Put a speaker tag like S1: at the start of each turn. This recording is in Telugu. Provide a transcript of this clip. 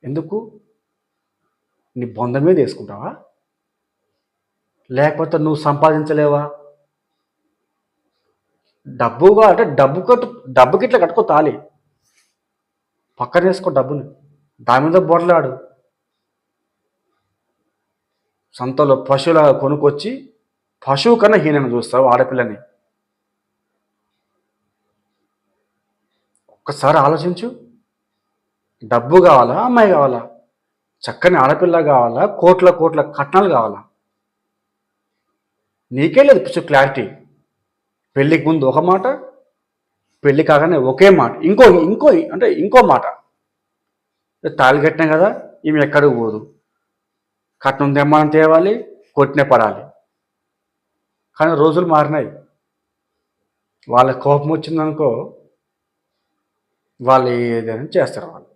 S1: ఎందుకు? నీ బొంద మీద వేసుకుంటావా? లేకపోతే నువ్వు సంపాదించలేవా? డబ్బుగా అంటే డబ్బుకి ఇట్లా కట్టుకో తాలి, పక్కన వేసుకో డబ్బుని, దాని మీద బొరలాడు. సంతలో పశువుల కొనుక్కొచ్చి పశువు కన్నా హీనంగా చూస్తావు ఆడపిల్లని. ఒక్కసారి ఆలోచించు. డబ్బు కావాలా, అమ్మాయి కావాలా? చక్కని ఆడపిల్ల కావాలా, కోట్ల కోట్ల కట్నాలు కావాలా? నీకే లేదు పిచ్చు క్లారిటీ. పెళ్ళికి ముందు ఒక మాట, పెళ్ళి కాగానే ఒకే మాట, ఇంకో ఇంకో అంటే ఇంకో మాట. తాళి కట్టినా కదా, ఈమె ఎక్కడికి పోదు, కట్నం తెమ్మని తేవాలి, కొట్టినే పడాలి. కానీ రోజులు మారినాయి. వాళ్ళ కోపం వచ్చిందనుకో, వాళ్ళు ఏదైనా చేస్తారు వాళ్ళు.